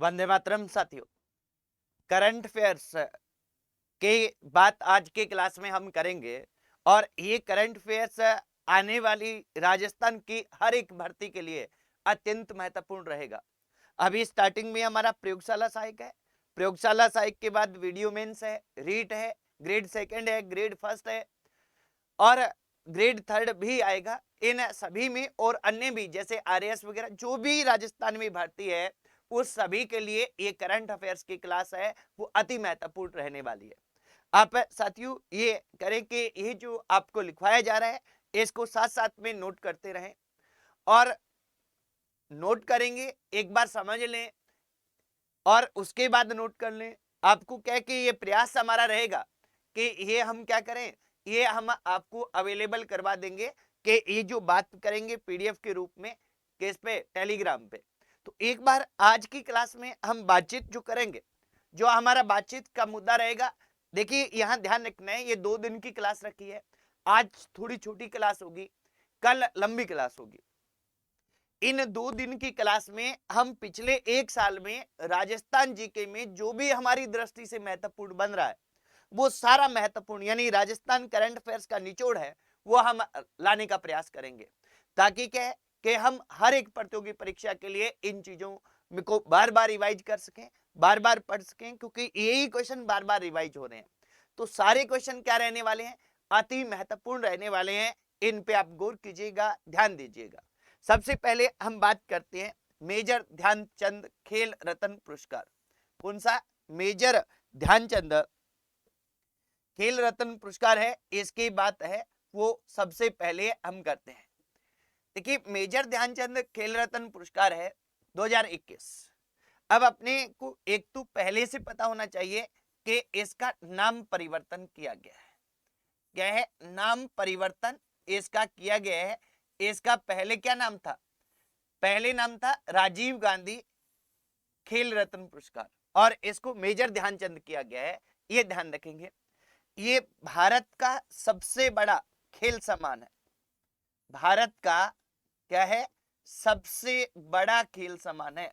वंदे मातरम साथियों। Current affairs के बात आज के क्लास में हम करेंगे और ये करंट अफेयर्स आने वाली राजस्थान की हर एक भर्ती के लिए अत्यंत महत्वपूर्ण रहेगा। अभी स्टार्टिंग में हमारा प्रयोगशाला सहायक है, प्रयोगशाला सहायक के बाद वीडियो मेंस है, रीट है, ग्रेड सेकंड है, ग्रेड फर्स्ट है और ग्रेड थर्ड भी आएगा। इन सभी में और अन्य भी जैसे आरएएस वगैरह जो भी राजस्थान में भर्ती है उस सभी के लिए ये करंट अफेयर्स की क्लास है वो अति महत्वपूर्ण रहने वाली है। आप साथियों ये करें कि ये जो आपको लिखवाया जा रहा है इसको साथ साथ में नोट करते रहें और नोट करेंगे, एक बार समझ लें और उसके बाद नोट कर लें। आपको क्या कि ये प्रयास हमारा रहेगा कि ये हम क्या करें, ये हम आपको अवेलेबल करवा देंगे कि ये जो बात करेंगे पीडीएफ के रूप में किस पे, टेलीग्राम पे। तो एक बार आज की क्लास में हम बातचीत जो करेंगे, जो हमारा बातचीत का मुद्दा रहेगा, देखिए यहां ध्यान रखना है ये 2 दिन की क्लास रखी है। आज थोड़ी छोटी क्लास होगी, कल लंबी क्लास होगी। इन 2 दिन की क्लास में हम पिछले 1 साल में राजस्थान जीके में जो भी हमारी दृष्टि से महत्वपूर्ण बन रहा है वो सारा महत्वपूर्ण यानी राजस्थान करंट अफेयर्स का निचोड़ है वो हम लाने का प्रयास करेंगे, ताकि क्या है कि हम हर एक प्रतियोगी परीक्षा के लिए इन चीजों को बार बार रिवाइज कर सकें, बार बार पढ़ सकें, क्योंकि यही क्वेश्चन बार बार रिवाइज हो रहे हैं। तो सारे क्वेश्चन क्या रहने वाले हैं, अति महत्वपूर्ण रहने वाले हैं। इन पे आप गौर कीजिएगा, ध्यान दीजिएगा। सबसे पहले हम बात करते हैं मेजर ध्यानचंद खेल रत्न पुरस्कार। कौन सा? मेजर ध्यानचंद खेल रत्न पुरस्कार है, इसकी बात है वो सबसे पहले हम करते हैं। देखिए मेजर ध्यानचंद खेल रत्न पुरस्कार है 2021। अब अपने को एक तो पहले से पता होना चाहिए कि इसका नाम परिवर्तन किया गया है। क्या है? नाम परिवर्तन इसका किया गया है। इसका पहले क्या नाम था? पहले नाम था राजीव गांधी खेल रत्न पुरस्कार और इसको मेजर ध्यानचंद किया गया है। ये ध्यान रखेंगे, ये भारत का सबसे बड़ा खेल सम्मान है। भारत का क्या है? सबसे बड़ा खेल सम्मान है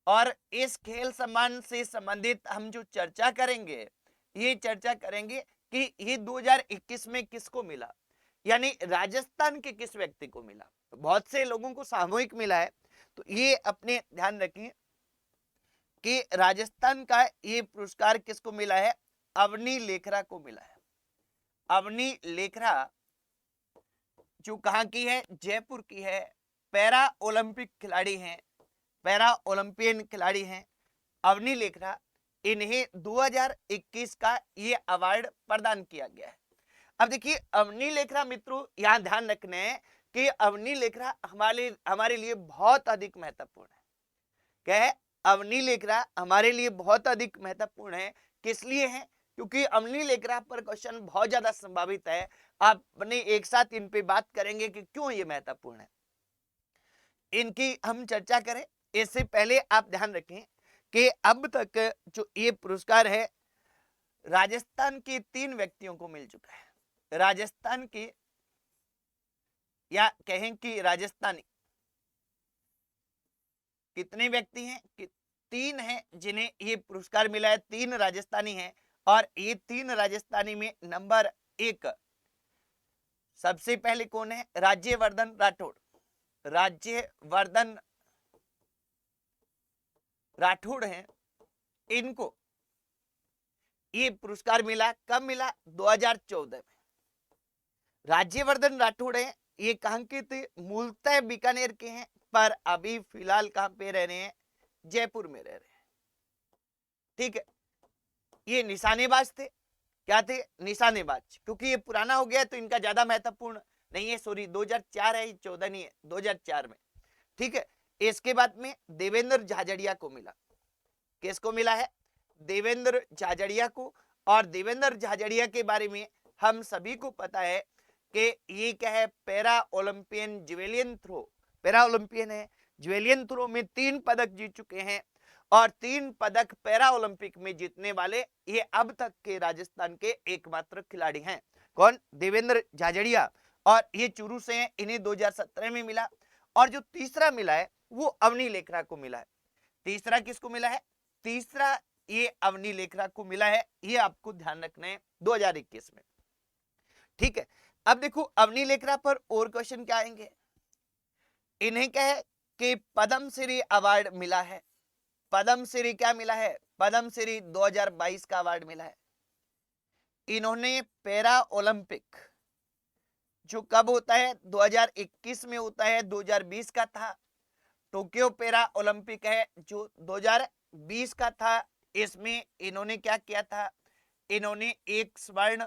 और इस खेल सम्मान से संबंधित हम जो चर्चा करेंगे, ये चर्चा करेंगे कि ये 2021 में किसको मिला, यानी राजस्थान के किस व्यक्ति को मिला। बहुत से लोगों को सामूहिक मिला है, तो ये अपने ध्यान रखें कि राजस्थान का ये पुरस्कार किसको मिला है? अवनी लेखरा को मिला है। अवनी लेखरा जो कहाँ की है? जयपुर की है। पैरा ओलंपिक खिलाड़ी हैं, पैरा ओलंपियन खिलाड़ी हैं अवनी लेखरा। इन्हें 2021 का ये अवार्ड प्रदान किया गया है। अब देखिए अवनी लेखरा मित्रों, यहाँ ध्यान रखना है कि अवनी लेखरा हमारे लिए बहुत अधिक महत्वपूर्ण है। क्या है? अवनी लेखरा हमारे लिए बहुत अधिक महत्वपूर्ण है। किस लिए है? क्योंकि अवनी लेखरा पर क्वेश्चन बहुत ज्यादा संभावित है। आप अपने एक साथ इन पे बात करेंगे कि क्यों ये महत्वपूर्ण है, इनकी हम चर्चा करें। इससे पहले आप ध्यान रखें कि अब तक जो ये पुरस्कार है राजस्थान के 3 व्यक्तियों को मिल चुका है। राजस्थान के या कहें कि राजस्थानी कितने व्यक्ति हैं कि 3 हैं जिन्हें ये पुरस्कार मिला है। 3 राजस्थानी हैं और ये 3 राजस्थानी में नंबर 1 सबसे पहले कौन है? राज्यवर्धन राठौड़। राज्यवर्धन राठौड़ हैं, इनको ये पुरस्कार मिला। कब मिला? 2014 में। राज्यवर्धन राठौड़ है, ये कहां के थे? मूलतः बीकानेर के हैं पर अभी फिलहाल कहां पे रह रहे हैं? जयपुर में रह रहे हैं। ठीक है, ये निशानेबाज थे। क्या थे? निशानेबाज। क्योंकि ये पुराना हो गया तो इनका ज्यादा महत्वपूर्ण नहीं है, सॉरी 2004 है, 14 नहीं है, 2004 में। ठीक है, इसके बाद में देवेंद्र झाझड़िया को मिला। किसको मिला है? देवेंद्र झाझड़िया को। और देवेंद्र झाझड़िया के बारे में हम सभी को पता है कि ये क्या है? Para Olympian javelin throw, para Olympian है। ज्वेलियन थ्रो में 3 पदक जीत चुके हैं और 3 पदक पैरा ओलंपिक में जीतने वाले ये अब तक के राजस्थान के एकमात्र खिलाड़ी हैं। कौन? देवेंद्र झाझड़िया। और ये चूरू से हैं, इन्हें 2017 में मिला। और जो तीसरा मिला है वो अवनी लेखरा को मिला है। तीसरा किसको मिला है? तीसरा ये अवनी लेखरा को मिला है, ये आपको ध्यान रखना है 2021 में। ठीक है, अब देखो अवनी लेखरा पर और क्वेश्चन क्या आएंगे। इन्हें क्या है कि पद्मश्री अवार्ड मिला है। पद्मश्री क्या मिला है? पद्मश्री 2022 का अवार्ड मिला है। इन्होंने पैरा ओलंपिक जो कब होता है 2021 में होता है, 2020 का था। टोक्यो पैरा ओलंपिक है जो 2020 का था। इसमें इन्होंने क्या किया था? इन्होंने एक स्वर्ण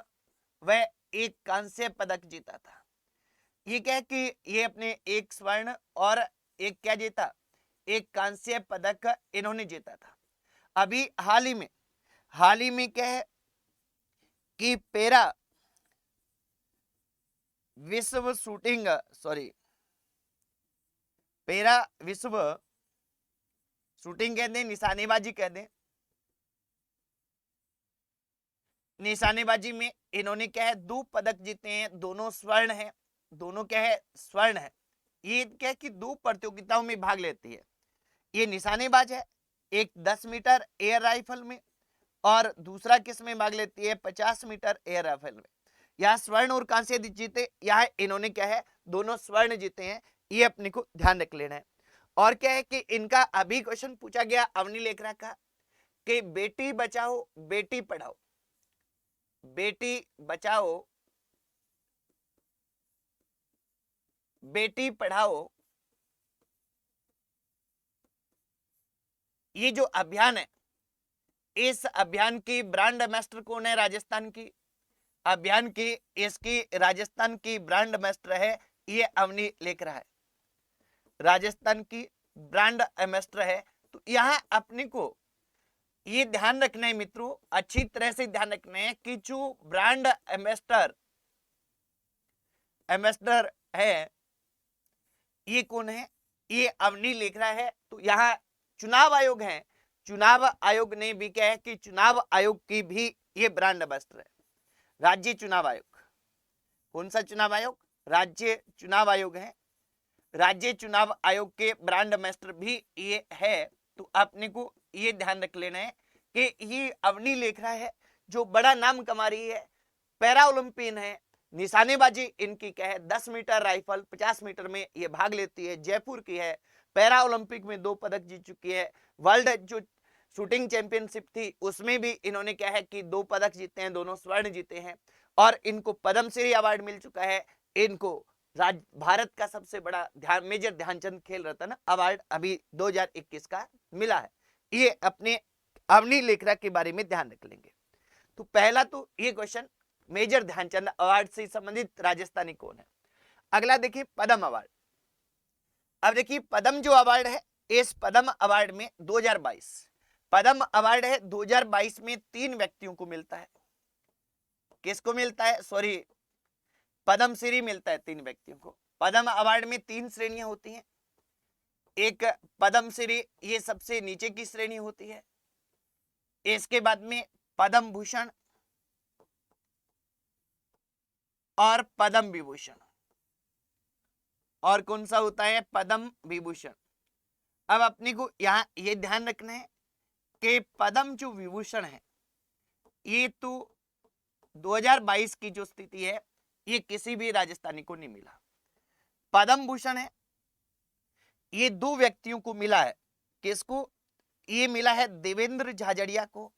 व एक कांस्य पदक जीता था। ये क्या है कि ये अपने एक स्वर्ण और एक क्या जीता? एक कांस्य पदक इन्होंने जीता था। अभी हाल ही में क्या है कि पैरा विश्व शूटिंग कहते हैं, निशानेबाजी कहते हैं। निशानेबाजी में इन्होंने क्या है 2 पदक जीते हैं, दोनों स्वर्ण हैं, दोनों क्या है? स्वर्ण है। ये क्या है कि 2 प्रतियोगिताओं में भाग लेती है। ये निशानेबाज है, एक 10 मीटर एयर राइफल में और दूसरा किस में भाग लेती है? 50 मीटर एयर राइफल में। यहाँ स्वर्ण और कांस्य जीते, यहाँ इन्होंने क्या है दोनों स्वर्ण जीते हैं, ये अपने को ध्यान रख लेना है। और क्या है कि इनका अभी क्वेश्चन पूछा गया अवनी लेखरा का कि बेटी बचाओ बेटी पढ़ाओ, बेटी बचाओ बेटी पढ़ाओ, ये जो अभियान है, इस अभियान की ब्रांड एम्बेसडर कौन है? राजस्थान की अभियान की इसकी राजस्थान की ब्रांड एम्बेसडर है ये अवनी लेखरा है, राजस्थान की ब्रांड एम्बेसडर है। तो यहां अपने को ये ध्यान रखना है मित्रों, अच्छी तरह से ध्यान रखना है कि जो ब्रांड एम्बेसडर है ये कौन है? ये अवनी लेखरा है। तो यहाँ चुनाव आयोग है, चुनाव आयोग ने भी क्या है कि चुनाव आयोग की भी ये ब्रांड एम्बेसडर है। राज्य चुनाव आयोग, कौन सा चुनाव आयोग? राज्य चुनाव आयोग है। राज्य चुनाव आयोग के ब्रांड एम्बेसडर भी ये है। तो आपने को ये ध्यान रख लेना है कि ये अवनी लेखरा है जो बड़ा नाम कमा रही है, पैरा ओलंपियन है। निशानेबाजी इनकी क्या है? 10 मीटर राइफल, 50 मीटर में ये भाग लेती है, जयपुर की है। पैरा ओलंपिक में 2 पदक जीत चुकी है। वर्ल्ड जो शूटिंग चैंपियनशिप थी उसमें भी इन्होंने क्या है कि 2 पदक जीते हैं, दोनों स्वर्ण जीते हैं। और इनको पद्मश्री अवार्ड मिल चुका है। इनको भारत का सबसे बड़ा मेजर ध्यानचंद खेल रत्न अवार्ड अभी 2021 का मिला है। ये अपने अवनी लेखरा के बारे में ध्यान रख लेंगे। तो पहला तो ये क्वेश्चन मेजर ध्यानचंद अवार्ड से संबंधित राजस्थानी कौन है। अगला देखिए पद्म अवार्ड। अब देखिए पद्म जो अवार्ड है, इस पद्म अवार्ड में 2022 पद्म अवार्ड है 2022 में 3 व्यक्तियों को मिलता है। किसको मिलता है? सॉरी, पद्मश्री मिलता है 3 व्यक्तियों को। पद्म अवार्ड में 3 श्रेणियां होती हैं। एक पद्मश्री ये सबसे नीचे की श्रेणी होती है। इसके बाद में पद्म भूषण और पद्म विभूषण, और कौन सा होता है? पद्म विभूषण। अब अपने को यहाँ ये ध्यान रखना है कि पद्म जो विभूषण है ये तो 2022 की जो स्थिति है ये किसी भी राजस्थानी को नहीं मिला। पद्म भूषण है ये 2 व्यक्तियों को मिला है। किसको? ये मिला है देवेंद्र झाझड़िया को।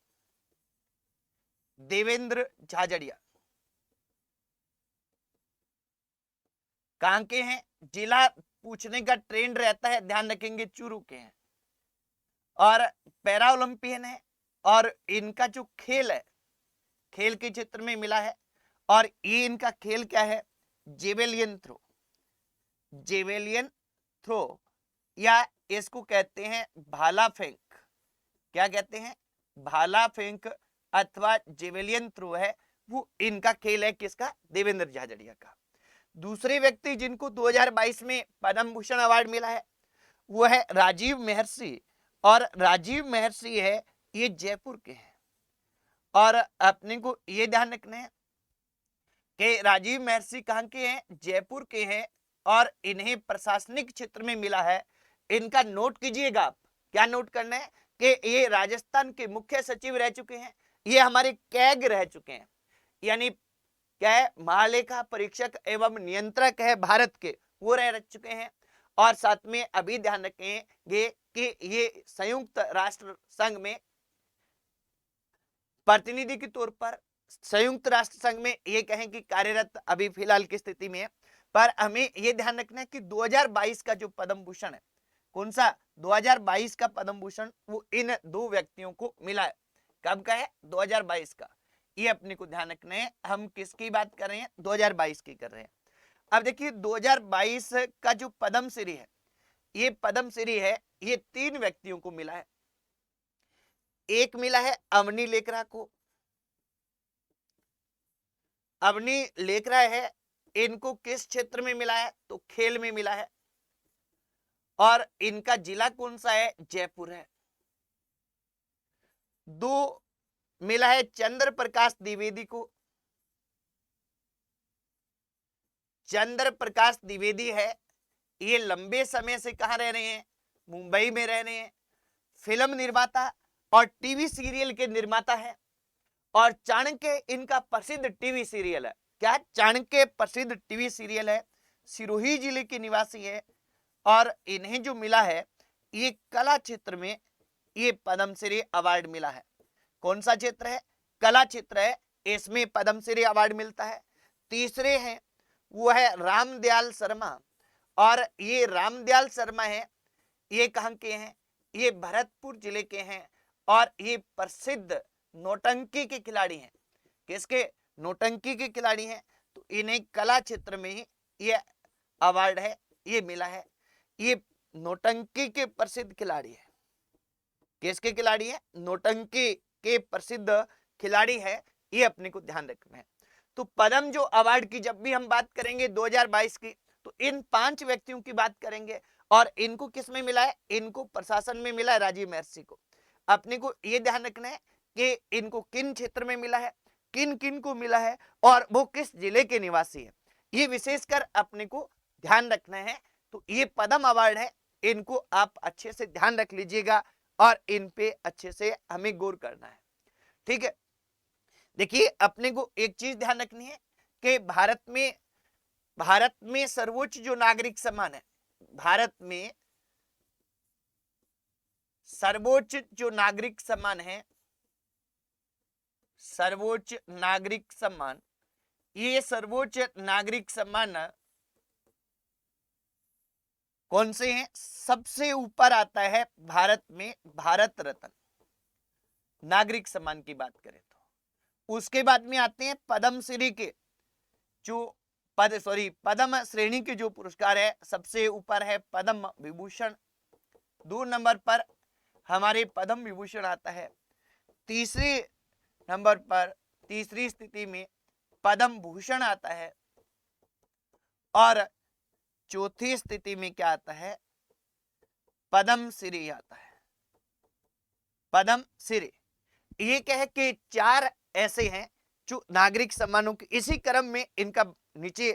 देवेंद्र झाझड़िया कहां के हैं? जिला पूछने का ट्रेंड रहता है, ध्यान रखेंगे चूरू के हैं। और पैरा ओलंपियन है और इनका जो खेल है, खेल के क्षेत्र में मिला है। और ये इनका खेल क्या है? Javelin throw. जेवेलियन थ्रो या इसको कहते हैं भाला फेंक। क्या कहते हैं? भाला फेंक अथवा जेवेलियन थ्रो है, वो इनका खेल है। किसका? देवेंद्र झाझड़िया का। दूसरे व्यक्ति जिनको 2022 में पद्म भूषण अवार्ड मिला है वो है राजीव महर्षि। और राजीव महर्षि है ये जयपुर के हैं। और अपने को ये ध्यान रखना है कि राजीव महर्षि कहाँ के हैं? जयपुर के हैं। और इन्हें प्रशासनिक क्षेत्र में मिला है। इनका नोट कीजिएगा आप। क्या नोट करना है कि ये राजस्थान के मुख्य सचिव रह चुके हैं, ये हमारे कैग रह चुके हैं, यानी क्या है, महालेखा परीक्षक एवं नियंत्रक है भारत के, वो रह चुके हैं। और साथ में अभी ध्यान रखेंगे कि ये संयुक्त राष्ट्र संघ में प्रतिनिधि के तौर पर, संयुक्त राष्ट्र संघ में ये कहें कि कार्यरत अभी फिलहाल की स्थिति में है। पर हमें ये ध्यान रखना है कि 2022 का जो पद्म भूषण है, कौन सा 2022 का पद्म भूषण, वो इन दो व्यक्तियों को मिला है। कब का है? 2022 का। ये अपने को ध्यान रखना है। हम किसकी बात कर रहे हैं? 2022 की कर रहे हैं। अब देखिए 2022 का जो पद्मश्री है, ये पद्मश्री है, ये 3 व्यक्तियों को मिला है। एक मिला है अवनी लेकरा को। अवनी लेकरा है, इनको किस क्षेत्र में मिला है? तो खेल में मिला है। और इनका जिला कौन सा है? जयपुर है। 2 मिला है चंद्र प्रकाश द्विवेदी को। चंद्र प्रकाश द्विवेदी है, ये लंबे समय से कहां रह रहे हैं? मुंबई में रह रहे हैं। फिल्म निर्माता और टीवी सीरियल के निर्माता है। और चाणक्य इनका प्रसिद्ध टीवी सीरियल है। क्या? चाणक्य प्रसिद्ध टीवी सीरियल है। सिरोही जिले के निवासी है। और इन्हें जो मिला है, ये कला क्षेत्र में ये पद्मश्री अवार्ड मिला है। कौन सा क्षेत्र है? कला क्षेत्र है, इसमें पद्मश्री अवार्ड मिलता है। तीसरे हैं, वो है रामदयाल शर्मा। और ये रामदयाल शर्मा है, ये कहां के हैं? ये भरतपुर जिले के हैं। और ये प्रसिद्ध नौटंकी के खिलाड़ी हैं। किसके? नौटंकी के खिलाड़ी हैं। तो इन्हें कला क्षेत्र में ही ये अवार्ड है, ये मिला है। ये नौटंकी के प्रसिद्ध खिलाड़ी है। किसके खिलाड़ी है? नौटंकी के प्रसिद्ध खिलाड़ी है। ये अपने को ध्यान रखना है। तो पद्म जो अवार्ड की जब भी हम बात करेंगे 2022 की, तो इन 5 व्यक्तियों की बात करेंगे। और इनको किस में मिला है? इनको प्रशासन में मिला है, राजीव महर्षि को। अपने को ये ध्यान रखना है कि इनको किन क्षेत्र में मिला है, किन किन को मिला है, और वो किस जिले के निवासी है, ये विशेषकर अपने को ध्यान रखना है। तो ये पद्म अवार्ड है, इनको आप अच्छे से ध्यान रख लीजिएगा और इन पे अच्छे से हमें गौर करना है। ठीक है, देखिए अपने को एक चीज ध्यान रखनी है कि भारत में सर्वोच्च जो नागरिक सम्मान है, भारत में सर्वोच्च जो नागरिक सम्मान है, सर्वोच्च नागरिक सम्मान, ये सर्वोच्च नागरिक सम्मान कौन से हैं? सबसे ऊपर आता है भारत में भारत रत्न नागरिक सम्मान की बात करें तो। उसके बाद में आते हैं पद्मश्री के जो पद्म श्रेणी के जो पुरस्कार है, सबसे ऊपर है पद्म विभूषण। 2 नंबर पर हमारे पद्म विभूषण आता है। तीसरे नंबर पर, तीसरी स्थिति में पद्म भूषण आता है। और चौथी स्थिति में क्या आता है? पद्मश्री आता है। पद्मश्री, ये कह के 4 ऐसे हैं जो नागरिक सम्मानों के, इसी क्रम में इनका नीचे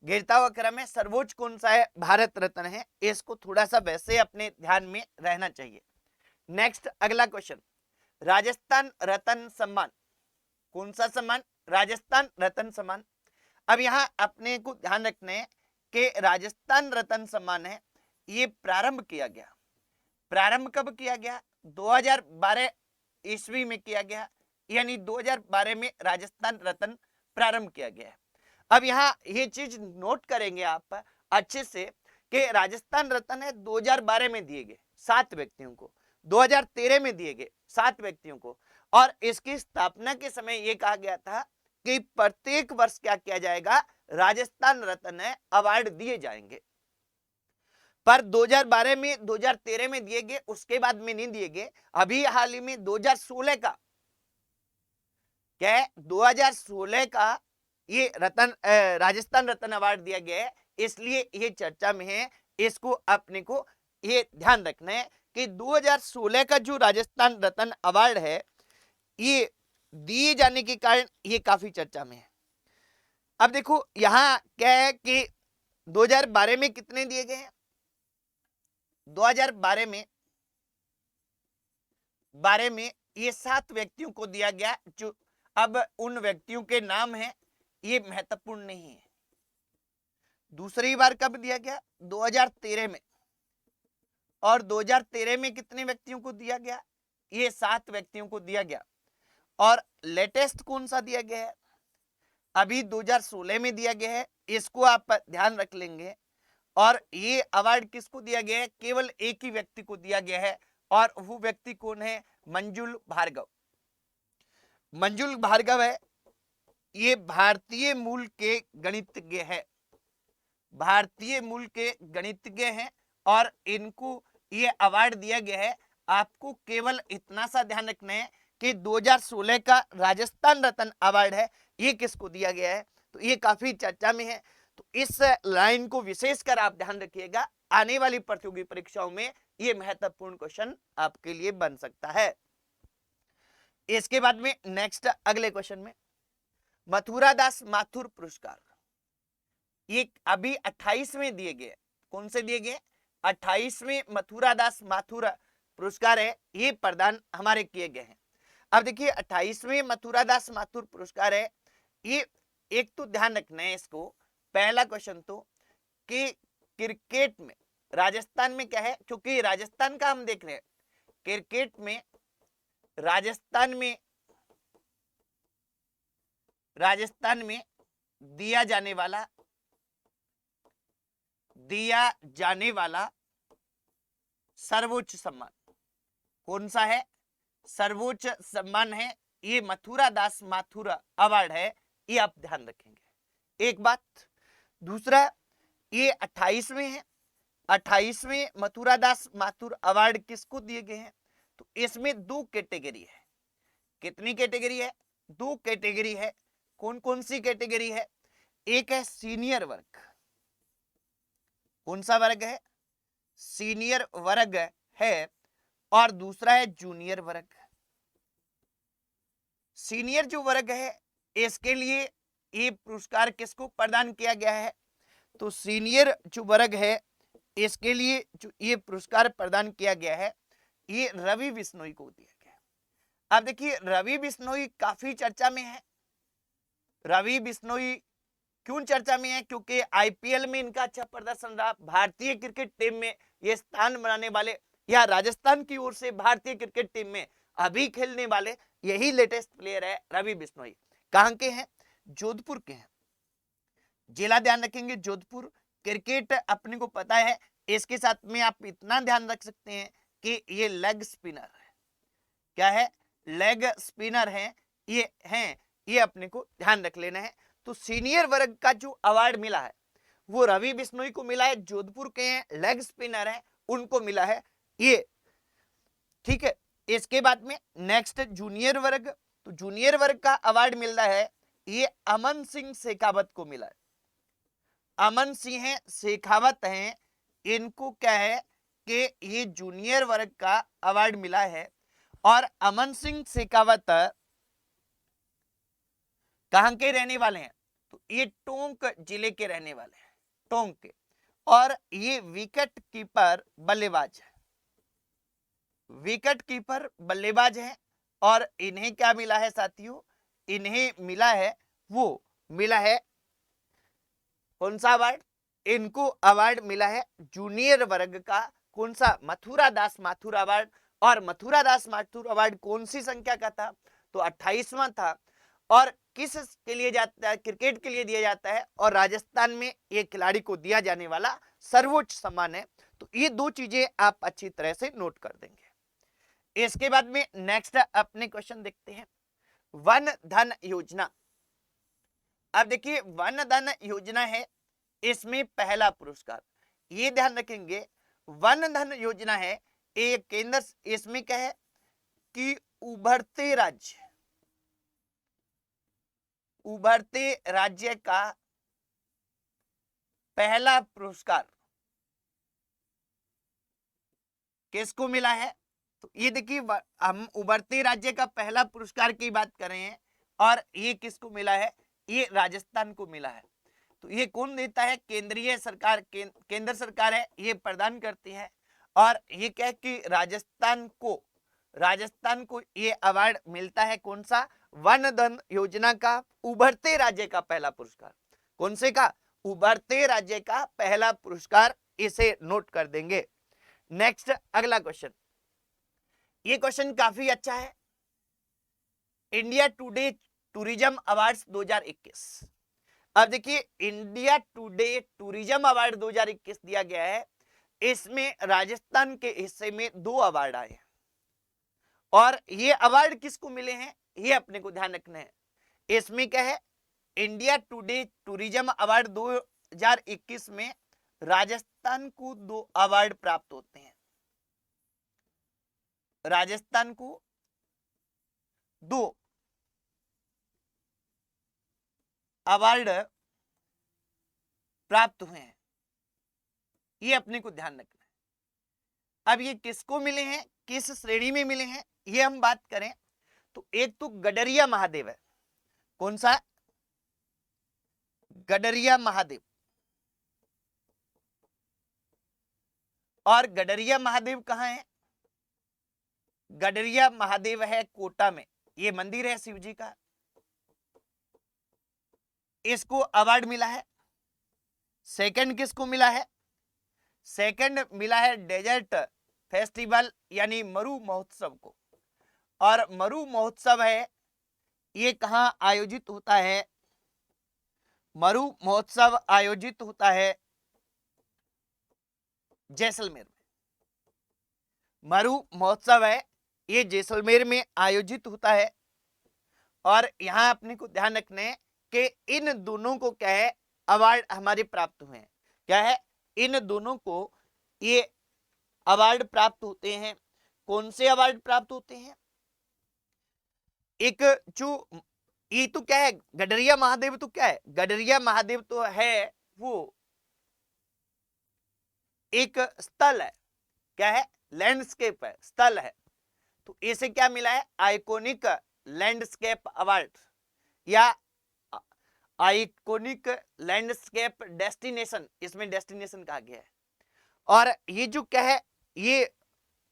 गिरता हुआ क्रम है। सर्वोच्च कौन सा है? भारत रत्न है। इसको थोड़ा सा वैसे अपने ध्यान में रहना चाहिए। नेक्स्ट अगला क्वेश्चन, राजस्थान रत्न सम्मान। कौन सा सम्मान? राजस्थान रत्न सम्मान। अब यहां अपने को ध्यान रखना है कि राजस्थान रत्न सम्मान है, ये प्रारंभ किया गया। प्रारंभ कब किया गया? 2012 ईस्वी में किया गया, यानी 2012 में राजस्थान रत्न प्रारंभ किया गया है। अब यहाँ ये चीज नोट करेंगे आप अच्छे से कि राजस्थान रत्न है 2012 में दिए गए 7 व्यक्तियों को, 2013 में दिए गए 7 व्यक्तियों को। और इसकी स्थापना के समय यह कहा गया था कि प्रत्येक वर्ष क्या किया जाएगा? राजस्थान रत्न अवार्ड दिए जाएंगे। पर 2012 में, 2013 में दिए गए, उसके बाद में नहीं दिए गए। अभी हाल ही में 2016 का क्या है? 2016 का ये राजस्थान रत्न अवार्ड दिया गया है, इसलिए ये चर्चा में है। इसको अपने को ये ध्यान रखना है कि 2016 का जो राजस्थान रत्न अवार्ड है, ये दिए जाने के कारण ये काफी चर्चा में है। अब देखो यहां क्या है कि 2012 में कितने दिए गए हैं? 2012 में 12 में ये 7 व्यक्तियों को दिया गया। जो अब उन व्यक्तियों के नाम हैं, ये महत्वपूर्ण नहीं है। दूसरी बार कब दिया गया? 2013 में। और 2013 में कितने व्यक्तियों को दिया गया? ये 7 व्यक्तियों को दिया गया। और लेटेस्ट कौन सा दिया गया है? अभी 2016 में दिया गया है, इसको आप ध्यान रख लेंगे। और ये अवार्ड किसको दिया गया है? केवल एक ही व्यक्ति को दिया गया है, और वो व्यक्ति कौन है? मंजुल भार्गव। मंजुल भार्गव है, ये भारतीय मूल के गणितज्ञ है, भारतीय मूल के गणितज्ञ हैं, और इनको ये अवार्ड दिया गया है। आपको केवल इतना सा ध्यान रखना है कि 2016 का राजस्थान रत्न अवार्ड है, ये किसको दिया गया है? तो ये काफी चर्चा में है। तो इस लाइन को विशेषकर आप ध्यान रखिएगा, आने वाली प्रतियोगी परीक्षाओं में ये महत्वपूर्ण क्वेश्चन आपके लिए बन सकता है। इसके बाद में नेक्स्ट अगले क्वेश्चन में मथुरा दास माथुर पुरस्कार, ये अभी 28वें दिए गए। कौन से दिए गए? 28वें मथुरा दास माथुर पुरस्कार है, ये प्रदान हमारे किए गए हैं। अब देखिए 28वें मथुरा दास माथुर पुरस्कार है, ये एक तो ध्यान रखना है इसको, पहला क्वेश्चन तो कि क्रिकेट में राजस्थान में क्या है, क्योंकि राजस्थान का हम देख रहे हैं, क्रिकेट में राजस्थान में दिया जाने वाला सर्वोच्च सम्मान कौन सा है? सर्वोच्च सम्मान है ये मथुरा दास माथुर अवार्ड है, ये आप ध्यान रखेंगे, एक बात। दूसरा, ये 28वें है, 28वें मथुरा दास माथुर अवार्ड किसको दिए गए हैं? तो इसमें 2 कैटेगरी है। कितनी कैटेगरी है? 2 कैटेगरी है। कौन कौन सी कैटेगरी है? एक है सीनियर वर्ग। कौन सा वर्ग है? सीनियर वर्ग है। और दूसरा है जूनियर वर्ग। सीनियर जो वर्ग है, इसके लिए ये पुरस्कार किसको प्रदान किया गया है? तो सीनियर जो वर्ग है, इसके लिए जो ये पुरस्कार प्रदान किया गया है, ये रवि बिश्नोई को दिया गया है। अब देखिए रवि बिश्नोई काफी चर्चा में है। रवि बिश्नोई क्यों चर्चा में है? क्योंकि आईपीएल में इनका अच्छा प्रदर्शन रहा, भारतीय क्रिकेट टीम में ये स्थान बनाने वाले, या राजस्थान की ओर से भारतीय क्रिकेट टीम में अभी खेलने वाले यही लेटेस्ट प्लेयर है रवि बिश्नोई। कहां के हैं? जोधपुर के हैं। जिला ध्यान रखेंगे जोधपुर। क्रिकेट अपने को पता है। इसके साथ में आप इतना ध्यान रख सकते हैं कि ये लेग स्पिनर है। क्या है? लेग स्पिनर है ये हैं, ये अपने को ध्यान रख लेना है। तो सीनियर वर्ग का जो अवार्ड मिला है वो रवि बिश्नोई को मिला है, जोधपुर के हैं, लेग स्पिनर है, उनको मिला है ये, ठीक है। इसके बाद में नेक्स्ट जूनियर वर्ग। तो जूनियर वर्ग का अवार्ड मिल रहा है, ये अमन सिंह शेखावत को मिला है। अमन सिंह शेखावत हैं, इनको क्या है कि ये जूनियर वर्ग का अवार्ड मिला है। और अमन सिंह शेखावत कहां के रहने वाले हैं? तो ये टोंक जिले के रहने वाले हैं, टोंक के। और ये विकेट कीपर बल्लेबाज है, विकेट कीपर बल्लेबाज है। और इन्हें क्या मिला है साथियों? इन्हें मिला है, वो मिला है कौन सा अवार्ड? इनको अवार्ड मिला है जूनियर वर्ग का। कौन सा? मथुरा दास माथुर अवार्ड। और मथुरा दास माथुर अवार्ड कौन सी संख्या का था? तो 28वां था। और किस के लिए जाता है? क्रिकेट के लिए दिया जाता है, और राजस्थान में ये खिलाड़ी को दिया जाने वाला सर्वोच्च सम्मान है। तो ये 2 चीजें आप अच्छी तरह से नोट कर देंगे। इसके बाद में नेक्स्ट अपने क्वेश्चन देखते हैं, वन धन योजना। अब देखिए वन धन योजना है, इसमें पहला पुरस्कार, ये ध्यान रखेंगे, वन धन योजना है, एक केंद्र, इसमें क्या है कि उभरते राज्य का पहला पुरस्कार किसको मिला है? तो ये देखिए हम उभरते राज्य का पहला पुरस्कार की बात कर रहे हैं, और ये किसको मिला है? ये राजस्थान को मिला है। तो ये कौन देता है? केंद्रीय सरकार, केंद्र सरकार है, ये प्रदान करती है। और ये क्या है कि राजस्थान को ये अवार्ड मिलता है, कौन सा, वन धन योजना का उभरते राज्य का पहला पुरस्कार। कौन से का, उभरते राज्य का पहला पुरस्कार, इसे नोट कर देंगे। नेक्स्ट अगला क्वेश्चन, ये क्वेश्चन काफी अच्छा है। India today tourism awards 2021। अब देखिए, इंडिया टुडे टूरिज्म अवार्ड 2021 दिया गया है, इसमें राजस्थान के हिस्से में 2 अवार्ड आए हैं। और ये अवार्ड किसको मिले हैं, ये अपने को ध्यान रखना है। इसमें क्या है, इंडिया टुडे टूरिज्म अवार्ड 2021 में राजस्थान को 2 अवार्ड प्राप्त होते हैं। राजस्थान को 2 अवार्ड प्राप्त हुए हैं, ये अपने को ध्यान रखना है। अब ये किसको मिले हैं, किस श्रेणी में मिले हैं, ये हम बात करें तो एक तो गडरिया महादेव है। कौन सा, गडरिया महादेव। और गडरिया महादेव कहां है, गडरिया महादेव है कोटा में, ये मंदिर है शिव जी का, इसको अवार्ड मिला है। सेकंड किसको मिला है, सेकंड मिला है डेजर्ट फेस्टिवल यानी मरु महोत्सव को। और मरु महोत्सव है, ये कहां आयोजित होता है, मरु महोत्सव आयोजित होता है जैसलमेर में। मरु महोत्सव है, ये जैसलमेर में आयोजित होता है। और यहां अपने को ध्यान रखना है कि इन दोनों को क्या है, अवार्ड हमारे प्राप्त हुए हैं। क्या है, इन दोनों को ये अवार्ड प्राप्त होते हैं। कौन से अवार्ड प्राप्त होते हैं, एक जो ये तो क्या है, गडरिया महादेव तो क्या है, गडरिया महादेव तो है वो एक स्थल है, क्या है, लैंडस्केप है, स्थल है। तो इसे क्या मिला है, आइकॉनिक लैंडस्केप अवार्ड या आइकॉनिक लैंडस्केप डेस्टिनेशन, इसमें डेस्टिनेशन कहा गया है। और ये जो क्या है, ये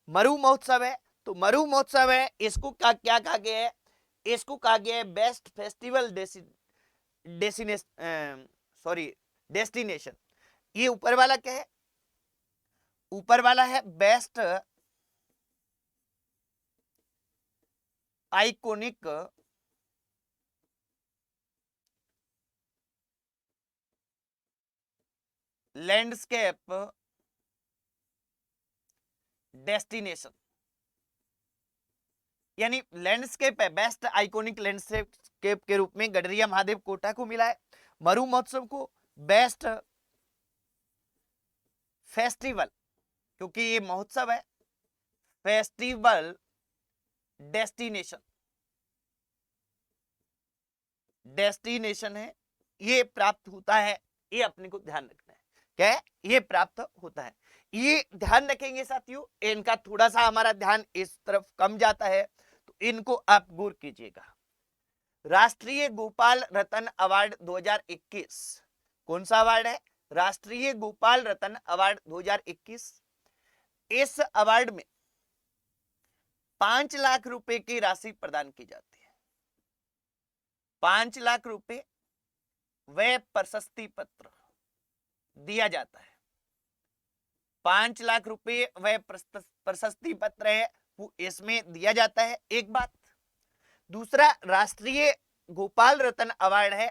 मरु महोत्सव है, तो मरु महोत्सव है, इसको क्या कहा गया है, इसको कहा गया है बेस्ट फेस्टिवल डेस्टिनेशन। ये ऊपर वाला क्या है, ऊपर वाला है बेस्ट आइकॉनिक लैंडस्केप डेस्टिनेशन, यानी लैंडस्केप है, बेस्ट आइकॉनिक लैंडस्केप के रूप में गडरिया महादेव कोटा को मिला है। मरु महोत्सव को बेस्ट फेस्टिवल, क्योंकि ये महोत्सव है, फेस्टिवल डेस्टिनेशन है, ये प्राप्त होता है। ये अपने को ध्यान रखना है, क्या है, ये प्राप्त होता है। ये ध्यान रखेंगे साथियों, इनका थोड़ा सा हमारा ध्यान इस तरफ कम जाता है, तो इनको आप गौर कीजिएगा। राष्ट्रीय गोपाल रत्न अवार्ड 2021, कौन सा अवार्ड है, राष्ट्रीय गोपाल रत्न अवार्ड 2021। इस अवार्ड में 5 लाख रुपए की राशि प्रदान की जाती है। 5 लाख रुपए वह प्रशस्ति पत्र दिया जाता है। 5 लाख रुपए वह प्रशस्ति पत्र है, वो इसमें दिया जाता है, एक बात। दूसरा, राष्ट्रीय गोपाल रत्न अवार्ड है,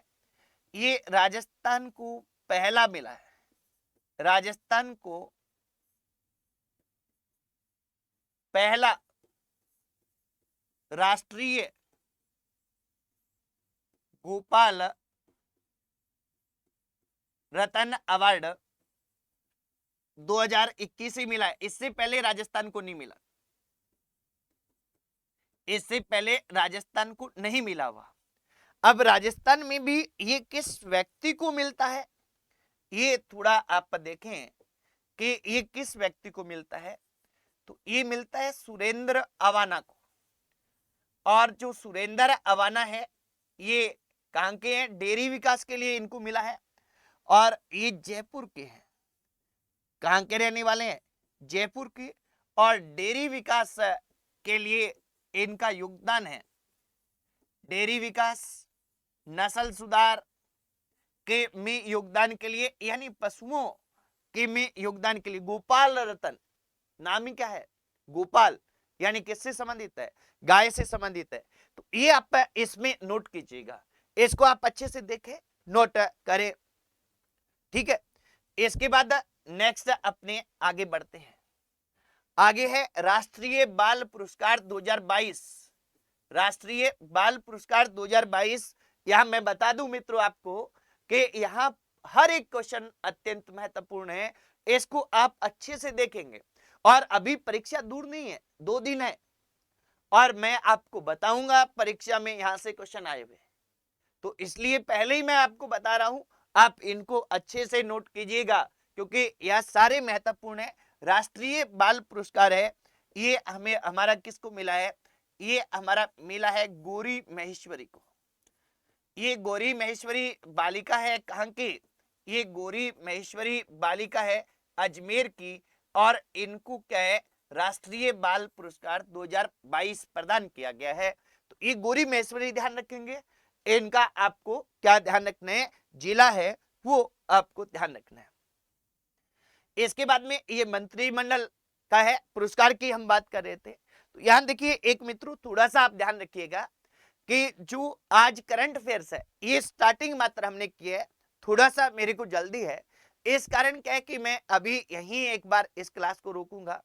ये राजस्थान को पहला मिला है, राजस्थान को पहला राष्ट्रीय गोपाल रत्न अवार्ड 2021 ही मिला है, इससे पहले राजस्थान को नहीं मिला, इससे पहले राजस्थान को नहीं मिला हुआ। अब राजस्थान में भी ये किस व्यक्ति को मिलता है, ये थोड़ा आप देखें कि ये किस व्यक्ति को मिलता है, तो ये मिलता है सुरेंद्र अवाना को। और जो सुरेंद्र अवाना है, ये कहां के हैं, डेयरी विकास के लिए इनको मिला है। और ये जयपुर के हैं, कहां के रहने वाले हैं, जयपुर की और डेयरी विकास के लिए इनका योगदान है। डेयरी विकास, नस्ल सुधार के में योगदान के लिए, यानी पशुओं के में योगदान के लिए गोपाल रतन, नाम ही क्या है, गोपाल, यानी किससे संबंधित है, गाय से संबंधित है। तो ये आप इसमें नोट कीजिएगा, इसको आप अच्छे से देखें, नोट करें, ठीक है। इसके बाद नेक्स्ट अपने आगे बढ़ते हैं। आगे है राष्ट्रीय बाल पुरस्कार 2022। राष्ट्रीय बाल पुरस्कार 2022, यहां मैं बता दूं मित्रों आपको कि यहां हर एक क्वेश्चन अत्यंत महत्वपूर्ण है, इसको आप अच्छे से देखेंगे। और अभी परीक्षा दूर नहीं है, 2 दिन है, और मैं आपको बताऊंगा परीक्षा में यहां से क्वेश्चन आए हुए, तो इसलिए पहले ही मैं आपको बता रहा हूं, आप इनको अच्छे से नोट कीजिएगा, क्योंकि यह सारे महत्वपूर्ण है। राष्ट्रीय बाल पुरस्कार है, ये हमें हमारा किसको मिला है, ये हमारा मिला है गौरी महेश्वरी को। ये गौरी महेश्वरी बालिका है, कहां की, ये गौरी महेश्वरी बालिका है अजमेर की, और इनको क्या है, राष्ट्रीय बाल पुरस्कार 2022 प्रदान किया गया है। तो ये गौरी महेश्वरी ध्यान रखेंगे, इनका आपको क्या ध्यान रखना है, जिला है वो आपको ध्यान रखना है। इसके बाद में ये मंत्रिमंडल का है, पुरस्कार की हम बात कर रहे थे। तो यहां देखिए एक मित्रों, थोड़ा सा आप ध्यान रखिएगा कि जो आज करंट अफेयर्स है, ये स्टार्टिंग मात्र हमने किया है, थोड़ा सा मेरे को जल्दी है, इस कारण क्या है कि मैं अभी यहीं एक बार इस क्लास को रोकूंगा।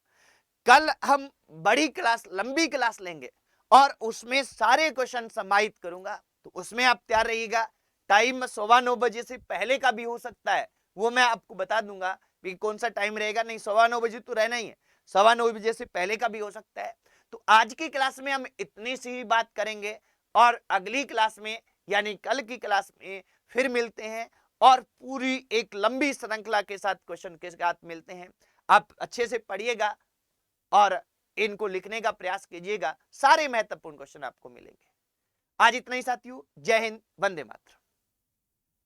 कल हम बड़ी क्लास, लंबी क्लास लेंगे और उसमें सारे क्वेश्चन समाहित करूंगा, तो उसमें आप तैयार रहिएगा। टाइम 9:15 बजे से पहले का भी हो सकता है, वो मैं आपको बता दूंगा कि कौन सा टाइम रहेगा। नहीं, 9:15 बजे तो रहना ही है, 9:15 बजे से पहले का भी हो सकता है। तो आज की क्लास में हम इतनी सी बात करेंगे, और अगली क्लास में यानी कल की क्लास में फिर मिलते हैं, और पूरी एक लंबी श्रृंखला के साथ क्वेश्चन के साथ मिलते हैं। आप अच्छे से पढ़िएगा और इनको लिखने का प्रयास कीजिएगा, सारे महत्वपूर्ण क्वेश्चन आपको मिलेंगे। आज इतना ही साथियों, जय हिंद, वंदे मातरम।